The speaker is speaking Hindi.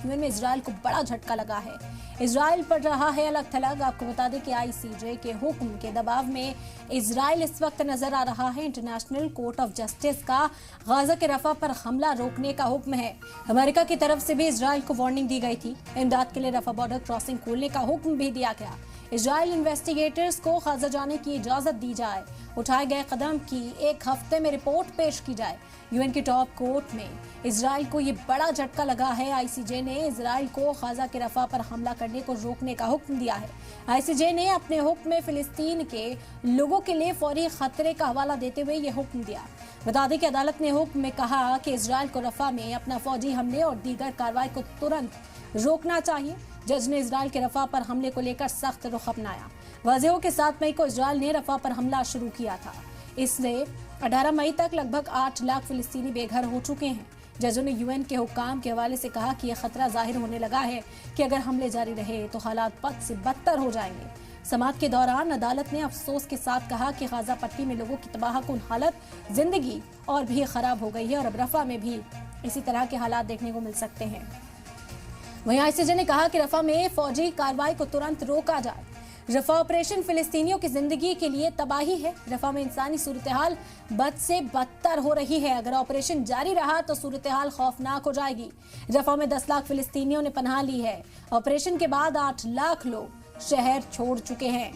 यूएन में इजराइल को बड़ा झटका लगा है। इजराइल पर रहा है अलग थलग। आपको बता दें कि आईसीजे के हुक्म के दबाव में इजराइल इस वक्त नजर आ रहा है। इंटरनेशनल कोर्ट ऑफ जस्टिस का गाजा के रफा पर हमला रोकने का हुक्म है। अमेरिका की तरफ से भी इजराइल को वार्निंग दी गई थी। इमदाद के लिए रफा बॉर्डर क्रॉसिंग खोलने का हुक्म भी दिया गया। इजराइल इन्वेस्टिगेटर्स को गाजा जाने की इजाजत दी जाए। उठाए गए कदम की 1 हफ्ते में रिपोर्ट पेश की जाए। यूएन की टॉप कोर्ट में इजराइल को ये बड़ा झटका लगा है। आईसीजे ने इजराइल को गाजा के रफा पर हमला करने को रोकने का हुक्म दिया है। आईसीजे ने अपने हुक्म में फिलिस्तीन के लोगों के लिए फौरी खतरे का हवाला देते हुए ये हुक्म दिया। बता दें कि अदालत ने हुक्म में कहा कि इजराइल को रफा में अपना फौजी हमले और दीगर कार्रवाई को तुरंत रोकना चाहिए। जज ने इजराइल के रफा पर हमले को लेकर सख्त रुख अपनाया। वाज़ेह हो कि 7 मई को इजराइल ने रफा पर हमला शुरू किया था। इससे 18 मई तक लगभग 8 लाख फिलिस्तीनी बेघर हो चुके हैं। जजों ने यूएन के हुक्काम के हवाले से कहा कि यह खतरा जाहिर होने लगा है कि अगर हमले जारी रहे तो हालात बद से बदतर हो जाएंगे। समाअत के दौरान अदालत ने अफसोस के साथ कहा कि गाजा पट्टी में लोगों की तबाहकुन हालत, जिंदगी और भी खराब हो गई है और अब रफा में भी इसी तरह के हालात देखने को मिल सकते हैं। वहीं आईसीजे ने कहा कि रफा में फौजी कार्रवाई को तुरंत रोका जाए। रफा ऑपरेशन फिलिस्तीनियों की जिंदगी के लिए तबाही है। रफा में इंसानी सूरत-ए-हाल बद से बदतर हो रही है। अगर ऑपरेशन जारी रहा तो सूरत-ए-हाल खौफनाक हो जाएगी। रफा में 10 लाख फिलिस्तीनियों ने पनाह ली है। ऑपरेशन के बाद 8 लाख लोग शहर छोड़ चुके हैं।